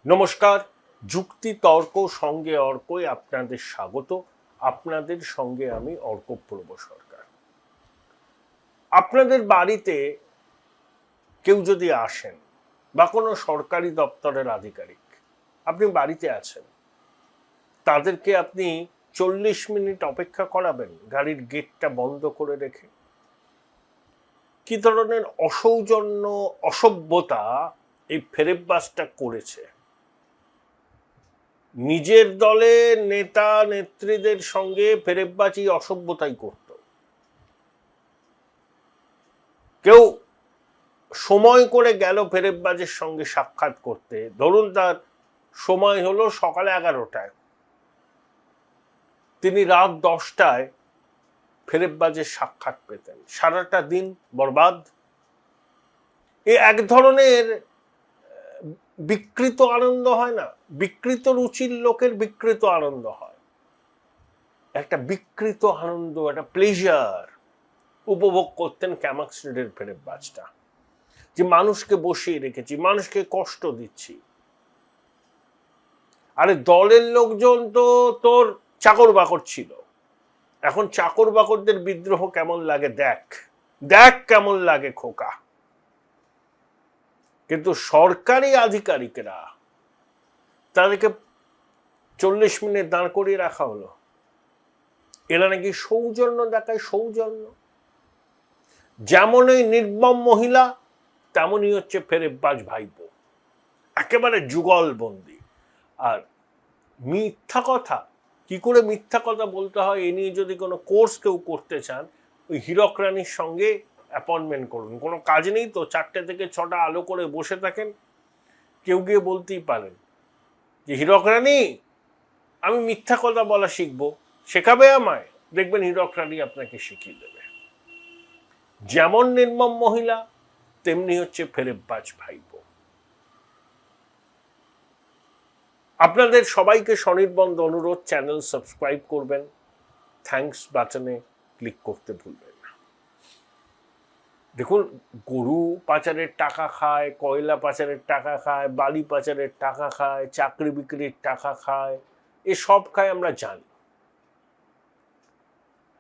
নমস্কার, যুক্তি তর্ক সঙ্গে অর্কই আপনাদের স্বাগত। আপনাদের সঙ্গে আমি অর্কপ্রভ সরকার। আপনাদের বাড়িতে কেউ যদি আসেন বা কোনো সরকারি দপ্তরের আধিকারিক, আপনি বাড়িতে আছেন, তাদেরকে আপনি 40 মিনিট অপেক্ষা করাবেন গাড়ির গেটটা বন্ধ করে রেখে? কি ধরনের অসৌজন্য, অসভ্যতা এই ফেরেববাসটা করেছে! নিজের দলের নেতা নেত্রীদের সঙ্গে ফেরেববাজি অসভ্যতাই করত। কেউ সময় করে গেল ফেরেববাজের সঙ্গে সাক্ষাৎ করতে, ধরুন তার সময় হলো সকালে 11টায়, তিনি রাত 10টায় ফেরেববাজের সাক্ষাৎ পেতেন, সারাটা দিন বরবাদ। এ এক ধরনের বিকৃত আনন্দ হয় না? বিকৃত রুচির লোকের বিকৃত আনন্দ হয়, একটা বিকৃত আনন্দ, একটা প্লেজার উপভোগ করতেন ক্যামাক স্ট্রিটের ফেরেববাজটা, যে মানুষকে বসিয়ে রেখেছি, মানুষকে কষ্ট দিচ্ছি। আরে দলের লোকজন তো তোর চাকর বাকর ছিল, এখন চাকর বাকরদের বিদ্রোহ কেমন লাগে দেখ, দেখ কেমন লাগে খোকা। কিন্তু সরকারি আধিকারিকেরা, তাদেরকে 40 মিনিট দাঁড় করিয়ে রাখা হলো। এরা নাকি সৌজন্য দেখায়, সৌজন্য। যেমন এই নির্মম মহিলা, তেমনই হচ্ছে ফেরেববাজ ভাইপো, একেবারে যুগলবন্দি। আর মিথ্যা কথা, কি করে মিথ্যা কথা বলতে হয় এ নিয়ে যদি কোনো কোর্স কেউ করতে চান, ওই হীরক রানীর সঙ্গে অ্যাপয়েন্টমেন্ট করুন। কোনো কাজ নেই তো, 4টে থেকে 6টা আলো করে বসে থাকেন, কেউ গিয়ে বলতেই পারেন যে হীরক রানী, আমি মিথ্যা কথা বলা শিখবো, শেখাবে আমায়? দেখবেন হীরক রানী আপনাকে শিখিয়ে দেবে। যেমন নির্মম মহিলা, তেমনি হচ্ছে ফেরেববাজ ভাইপো। আপনাদের সবাইকে স্বনির্বন্ধ অনুরোধ, চ্যানেল সাবস্ক্রাইব করবেন, থ্যাঙ্কস বাটনে ক্লিক করতে ভুলবেন না। দেখুন, গরু পাচারের টাকা খায়, কয়লা পাচারের টাকা খায়, বালি পাচারের টাকা খায়, চাকরি বিক্রির টাকা খায়, এ সব খায় আমরা জানি।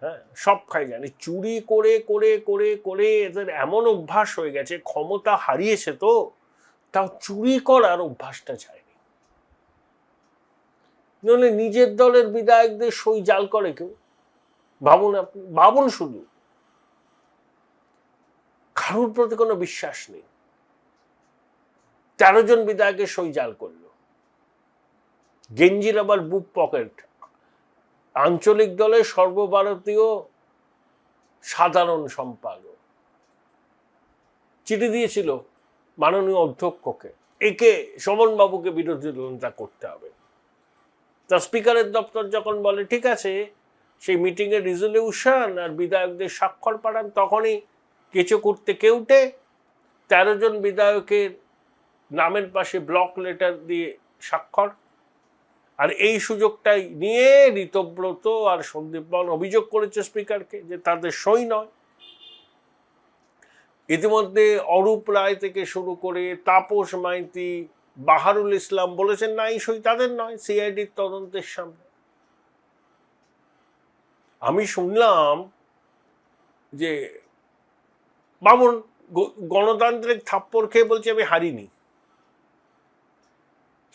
হ্যাঁ, সব খাই জানি। চুরি করে করে করে করে এদের এমন অভ্যাস হয়ে গেছে, ক্ষমতা হারিয়েছে তো তাও চুরি করার অভ্যাসটা যায়নি। নইলে নিজের দলের বিধায়কদের সই জাল করে কেউ? ভাবুন, আপনি ভাবুন শুধু। কারোর প্রতি কোনো বিশ্বাস নেই, 13 জন বিধায়কের সই জাল করলো। গেঞ্জির আবার বুক পকেট। আঞ্চলিক দলের সর্বভারতীয় সাধারণ সম্পাদক চিঠি দিয়েছিল মাননীয় অধ্যক্ষকে, একে শোভনবাবুকে বিরোধিতা করতে হবে। তা স্পিকারের দপ্তর যখন বলে ঠিক আছে, সেই মিটিংয়ের রিজলিউশন আর বিধায়কদের স্বাক্ষর পাঠান, তখনই কেঁচো করতে কেউটে 13 জন বিধায়কের নামের পাশে ব্লক লেটার দিয়ে স্বাক্ষর। আর এই সুযোগটাই নিয়ে ঋতব্রত আর সন্দীপ বর্মন অভিযোগ করেছে স্পিকারকে যে তাদের সই নয়। ইতিমধ্যে অরূপ রায় থেকে শুরু করে তাপস মাইতি, বাহারুল ইসলাম বলেছেন না, এই সই তাদের নয়, সিআইডির তদন্তের সামনে। আমি শুনলাম যে বামন গণতান্ত্রিক থাপ্পড় খেয়ে বলছে আমি হারিনি।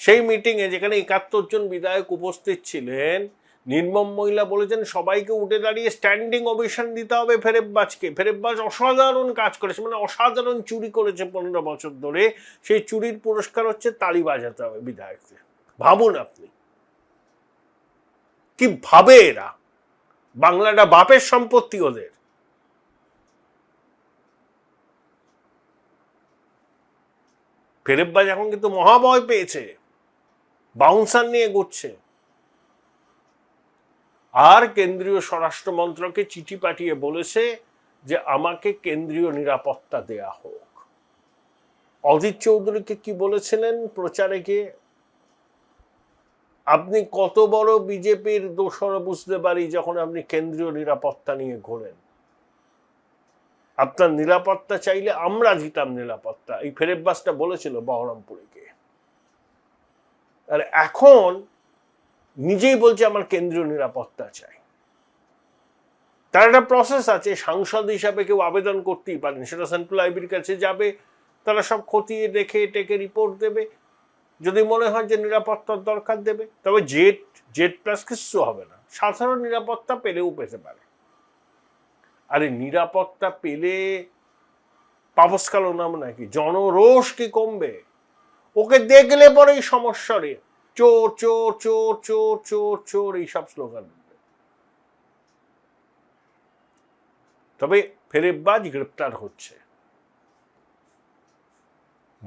সেই মিটিংয়ে যেখানে 71 জন বিধায়ক উপস্থিত ছিলেন, নির্মম মহিলা বলেছেন সবাইকে উঠে দাঁড়িয়ে স্ট্যান্ডিং ওভেশন দিতে হবে ফেরেববাজকে। ফেরেববাজ অসাধারণ কাজ করেছে, মানে অসাধারণ চুরি করেছে 15 বছর ধরে, সেই চুরির পুরস্কার হচ্ছে তালি বাজাতে হবে বিধায়কদের। ভাবুন আপনি, কি ভাবে এরা? বাংলাটা বাপের সম্পত্তি ওদের। ফেরেববাজ এখন কিন্তু মহাভয় পেয়েছে, বাউন্সার নিয়ে ঘুরছে। আর কেন্দ্রীয় স্বরাষ্ট্র মন্ত্রকে চিঠি পাঠিয়ে বলেছে যে আমাকে কেন্দ্রীয় নিরাপত্তা দেয়া হোক। অজিত চৌধুরীকে কি বলেছিলেন প্রচারে গিয়ে, আপনি কত বড় বিজেপির দোসর বুঝতে পারি যখন আপনি কেন্দ্রীয় নিরাপত্তা নিয়ে ঘোরেন। আপনার নিরাপত্তা চাইলে আমরা দিতাম নিরাপত্তা, এই ফেরেববাজটা বলেছিল বহরমপুরে গিয়ে। আর এখন নিজেই বলছে আমার কেন্দ্রীয় নিরাপত্তা চাই। তার একটা প্রসেস আছে, সাংসদ হিসাবে কেউ আবেদন করতেই পারেন, সেটা সেন্ট্রাল আইবির কাছে যাবে, তারা সব খতিয়ে দেখে টেকে রিপোর্ট দেবে, যদি মনে হয় যে নিরাপত্তার দরকার দেবে। তবে জেড প্লাস কিছু হবে না, সাধারণ নিরাপত্তা পেলেও পেতে পারে। আরে নিরাপত্তা পেলে পাবস্কালো নাম নাকি, জনরোষ কি কমবে? ওকে দেখলে পরেই সমস্যা রে, চোর চোর চোর চোর চোর চোর এইসব স্লোগান। তবে ফেরেববাজ গ্রেপ্তার হচ্ছে,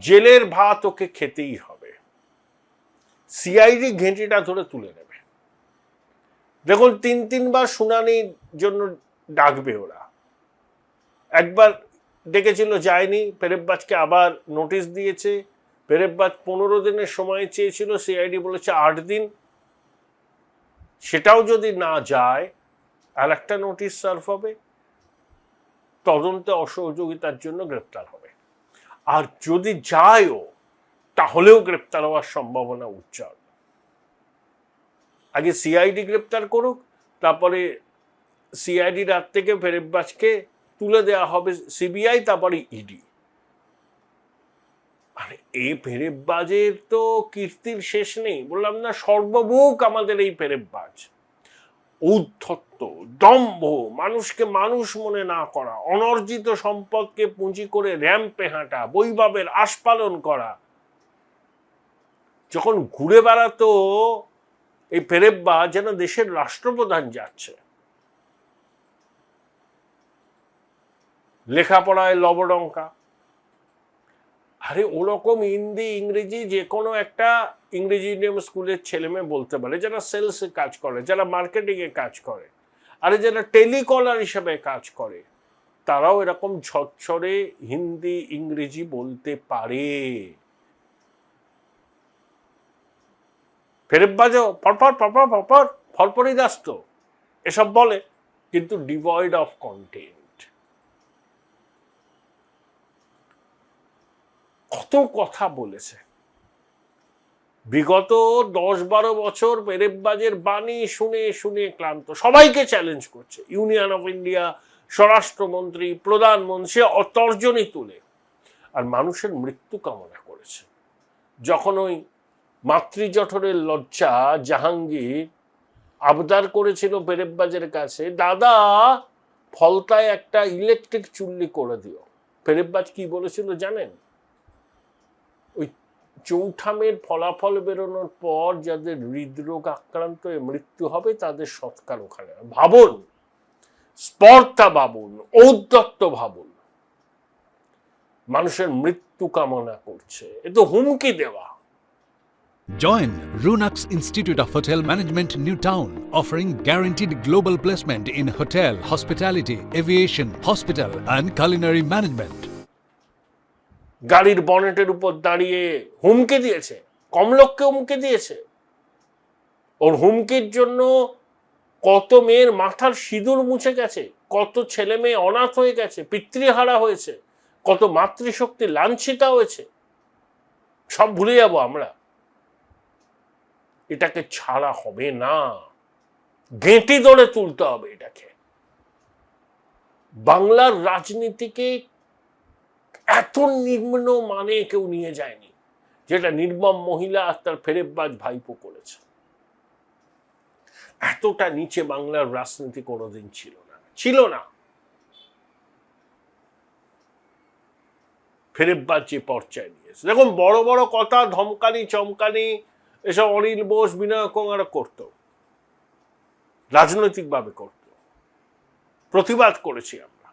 জেলের ভাত ওকে খেতেই হবে, সিআইডি ঘেঁটিটা ধরে তুলে নেবে। দেখুন 3-3বার শুনানির জন্য ডাকবে ওরা, একবার ডেকেছিল যায়নি, ফেরেববাজকে আবার নোটিশ দিয়েছে, ফেরেববাজ 15 দিনের সময় চেয়েছিল, সিআইডি বলেছে 8 দিন, সেটাও যদি না যায় আর একটা নোটিশ সার্ভ হবে, তদন্তে অসহযোগিতার জন্য গ্রেপ্তার হবে। আর যদি যায়ও তাহলেও গ্রেপ্তার হওয়ার সম্ভাবনা উজ্জ্বল। আগে সিআইডি গ্রেপ্তার করুক, তারপরে সিআইডি রাত থেকে ফেরেববাজকে তুলে দেওয়া হবে সিবিআই, তারপরে ইডি। মানে এই ফেরেববাজের তো কীর্তির শেষ নেই, বললাম না, সর্বমুখ আমাদের এই ফেরেববাজ। ঔদ্ধত্য, দম্ভ, মানুষকে মানুষ মনে না করা, অনর্জিত সম্পদকে পুঁজি করে র্যাম্পে হাঁটা, বৈভবের আস্পালন করা। যখন ঘুরে বেড়াতো এই ফেরেববাজ যেন দেশের রাষ্ট্রপ্রধান যাচ্ছে, লেখাপড়ায় লবডঙ্কা। আরে ওরকম হিন্দি ইংরেজি যে কোনো একটা ইংরেজি মিডিয়াম স্কুলের ছেলে মেয়ে বলতে পারে, যারা সেলসে কাজ করে, যারা মার্কেটিংয়ে কাজ করে, আরে যারা টেলিকলার হিসেবে কাজ করে, তারাও এরকম ঝরঝরে হিন্দি ইংরেজি বলতে পারে। ফেরেববাজও পরপর পরপর পরপর ফরপরই দাস্ত এসব বলে, কিন্তু ডিভয়েড অফ কন্টেন্ট। কত কথা বলেছে বিগত 10-12 বছর, ফেরেববাজের বাণী শুনে শুনে ক্লান্ত, সবাইকে চ্যালেঞ্জ করছে, ইউনিয়ন অফ ইন্ডিয়া, স্বরাষ্ট্রমন্ত্রী, প্রধানমন্ত্রী, অতর্জনী তুলে, আর মানুষের মৃত্যু কামনা করেছে। যখন ওই মাতৃজঠরের লজ্জা জাহাঙ্গীর আবদার করেছিল ফেরেববাজের কাছে, দাদা ফলতায় একটা ইলেকট্রিক চুল্লি করে দিও, ফেরেববাজ কি বলেছিল জানেন? ওই চৌঠামের ফলাফল বেরোনোর পর যাদের হৃদরোগ আক্রান্ত হয়ে মৃত্যু হবে তাদের সৎকার ওখানে। ভাবুন, স্পর্ধা ভাবুন, ঔদ্ধত্য ভাবুন, মানুষের মৃত্যু কামনা করছে, এ তো হুমকি দেওয়া। Join Runux Institute of Hotel Management, New Town, offering guaranteed global placement in hotel, hospitality, aviation, hospital and culinary management. গাড়ির বনেটের উপর দাঁড়িয়ে হুমকি দিয়েছে, কম লোককে হুমকি দিয়েছে। ওর হুমকির জন্য কত মেয়ের মাথার সিঁদুর মুছে গেছে, কত ছেলে মেয়ে অনাথ হয়ে গেছে, পিতৃহারা হয়েছে, কত মাতৃশক্তি লাঞ্ছিতা হয়েছে, সব ভুলে যাব আমরা। এটাকে ছাড়া হবে না, গেঁটি ধরে তুলতে হবে এটাকে। বাংলার রাজনীতিকে এত নিম্ন মানে কেউ নিয়ে যায়নি, যেটা নির্মম মহিলা আর তার ফেরেববাজ ভাইপো করেছে। এতটা নিচে বাংলার রাজনীতি কোনোদিন ছিল না। ফেরেববাজ যে পর্যায়ে নিয়েছে, দেখুন বড় বড় কথা, ধমকানি চমকানি এসব অনিল বোস, বিনয় কুমার করত, রাজনৈতিকভাবে করত, প্রতিবাদ করেছি আমরা।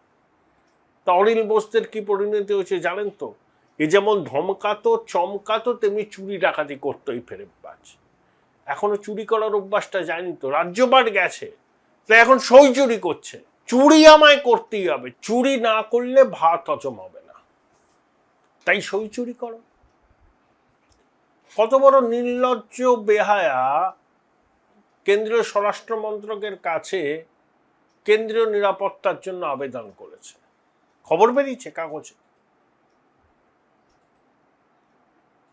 তা অনিল বোসদের কি পরিণতি হয়েছে জানেন তো? এ যেমন ধমকাতো চমকাতো, তেমনি চুরি ডাকাতি করতো এই ফেরেববাজ। এখনো চুরি করার অভ্যাসটা যায়নি তো, রাজ্যপাট গেছে, তো এখন সই চুরি করছে। চুরি আমায় করতেই হবে, চুরি না করলে ভাত হজম হবে না, তাই সই চুরি করো। কত বড় নির্লজ্জ বেহায়া কেন্দ্রীয় স্বরাষ্ট্র মন্ত্রকের কাছে কেন্দ্রীয় নিরাপত্তার জন্য আবেদন করেছে, খবর বেরিয়েছে কাগজে।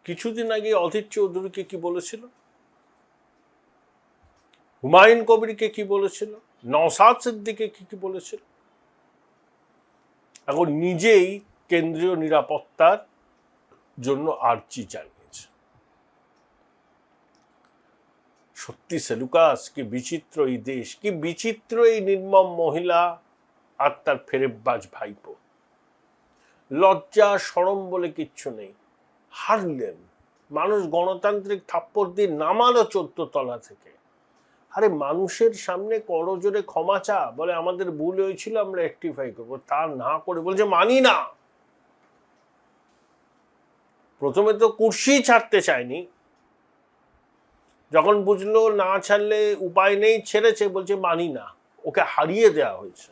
কিছুদিন আগে অধীর চৌধুরীকে কি বলেছিল, হুমায়ুন কবিরকে কি বলেছিল, নওশাদ সিদ্দিককে কি বলেছিল। এখন নিজেই কেন্দ্রীয় নিরাপত্তার জন্য আর্জি জানিয়েছে। সত্যি সেলুকাস, কি বিচিত্র এই দেশ, কি বিচিত্র এই নির্মম মহিলা আর তার ফেরেববাজ ভাইপো। লজ্জা শরম বলে কিচ্ছু নেই। হারলেন, মানুষ গণতান্ত্রিক থাপ্পড় দিয়ে নামালো 14 তলা থেকে। আরে মানুষের সামনে করজোরে ক্ষমা চা, বলে আমাদের ভুল হয়েছিল, আমরা রেকটিফাই করবো। তা না করে বলছে মানি না। প্রথমে তো কুর্সি ছাড়তে চায়নি, যখন বুঝলো না ছাড়লে উপায় নেই ছেড়েছে, বলছে মানি না। ওকে হারিয়ে দেওয়া হয়েছে।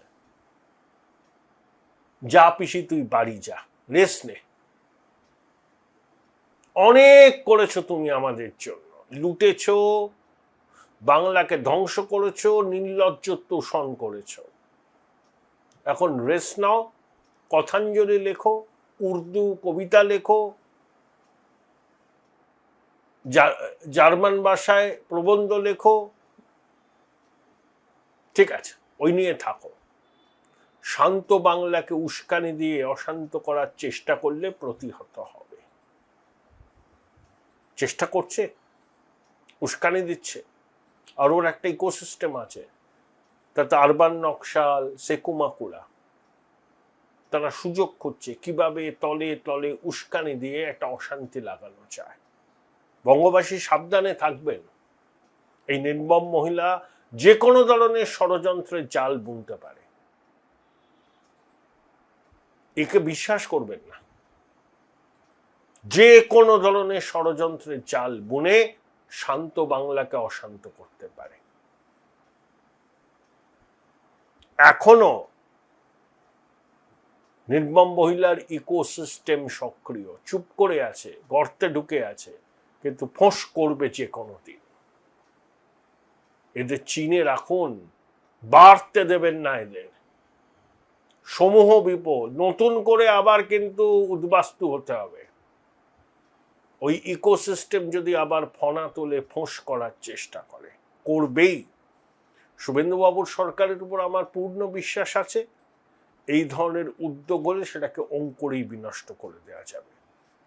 যা পিসি তুই বাড়ি যা, রেস্ট নে। অনেক করেছো তুমি আমাদের জন্য, লুটেছো, বাংলাকে ধ্বংস করেছো, নির্লজ্জ তোষণ করেছো। এখন রেস্ট নাও, কথাঞ্জলি লেখো, উর্দু কবিতা লেখো, জার্মান ভাষায় প্রবন্ধ লেখো, ঠিক আছে, ওই নিয়ে থাকো। শান্ত বাংলাকে উস্কানি দিয়ে অশান্ত করার চেষ্টা করলে প্রতিহত হবে। চেষ্টা করছে, উস্কানি দিচ্ছে। আর ওর একটা ইকোসিস্টেম আছে, তাতে আরবান নকশাল, সেকুমাকুলা, তারা সুযোগ খুঁজছে কিভাবে তলে তলে উস্কানি দিয়ে একটা অশান্তি লাগানো যায়। বঙ্গবাসী সাবধানে থাকবেন। এই নির্মম মহিলা যে কোনো ধরনের ষড়যন্ত্রের জাল বুনতে পারে, একে বিশ্বাস করবেন না। যে কোনো ধরনের ষড়যন্ত্রের জাল বুনে শান্ত বাংলাকে অশান্ত করতে পারে। এখনো নির্মম মহিলার ইকোসিস্টেম সক্রিয়, চুপ করে আছে, গর্তে ঢুকে আছে, কিন্তু ফোঁস করবে যে কোনো দিন। এদের চিনে রাখুন, বাড়তে দেবেন না এদের। সমূহ বিপদ, নতুন করে আবার কিন্তু উদ্বাস্তু হতে হবে। ওই ইকোসিস্টেম যদি আবার ফনা তোলে, ফোঁস করার চেষ্টা করে, করবেই। শুভেন্দুবাবুর সরকারের উপর আমার পূর্ণ বিশ্বাস আছে, এই ধরনের উদ্যোগ হলে সেটাকে অঙ্কুরেই বিনষ্ট করে দেওয়া যাবে।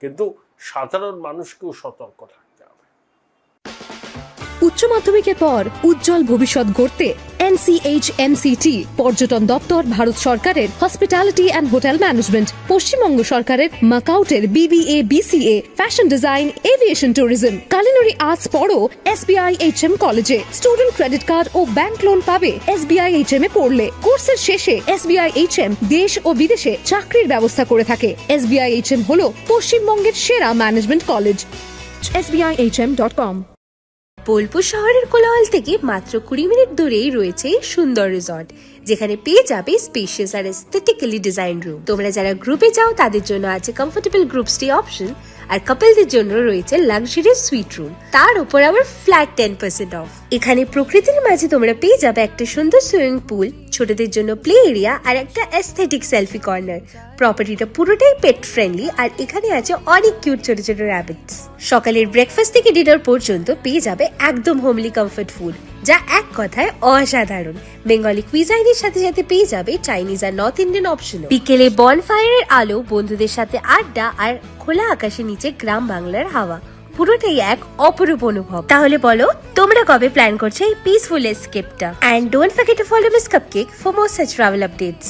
কিন্তু সাধারণ মানুষকেও সতর্ক থাকতে হবে। উচ্চ মাধ্যমিকের পর উজ্জ্বল ভবিষ্যৎ গড়তে NCHMCT পর্যটন দপ্তর, ভারত সরকারের hospitality and hotel management, Paschimbanga সরকারের মাকাউটের BBA BCA, fashion design, aviation tourism, culinary arts পড়ো SBI HM কলেজে। স্টুডেন্ট ক্রেডিট কার্ড ও ব্যাংক লোন পাবে SBI HM এ পড়লে। কোর্সের শেষে SBI HM দেশ ও বিদেশে চাকরির ব্যবস্থা করে থাকে। SBI HM হলো পশ্চিমবঙ্গের সেরা ম্যানেজমেন্ট কলেজ। SBIHM.com। বোলপুর শহরের কোলাহল থেকে মাত্র 20 মিনিট দূরেই রয়েছে সুন্দর রিসর্ট, যেখানে পেয়ে যাবে স্পেশিয়াস আর এস্থেটিক্যালি ডিজাইন রুম। তোমরা যারা গ্রুপে যাও তাদের জন্য আছে কমফোর্টেবল গ্রুপ স্টে অপশন, আর কাপলদের জন্য রয়েছে লাক্সারিয়াস সুইট রুম, তার উপর আবার ফ্ল্যাট 10% অফ। এখানে প্রকৃতির মাঝে তোমরা পেয়ে যাবে একটা সুন্দর সুইমিং পুল, ছোটদের জন্য প্লে এরিয়া আর একটা এস্থেটিক সেলফি কর্নার। প্রপার্টিটা পুরোটাই পেট ফ্রেন্ডলি, আর এখানে আছে অনেক কিউট ছোট ছোট র্যাবিটস। সকালের ব্রেকফাস্ট থেকে ডিনার পর্যন্ত পেয়ে যাবে একদম হোমলি কমফর্ট ফুড, যা এক কথায় অসাধারণ। বেঙ্গলি কুইজাইনের সাথে সাথে পেয়ে যাবে চাইনিজ আর নর্থ ইন্ডিয়ান অপশন। বিকেলে বনফায়ারের আলো, বন্ধুদের সাথে আড্ডা আর খোলা আকাশের নিচে গ্রাম বাংলার হাওয়া, পুরোটাই এক অপরূপ অনুভব। তাহলে বলো তোমরা কবে প্ল্যান করছো এই পিসফুল এসকেপটা? And don't forget to follow Miss Cupcake for more such travel updates.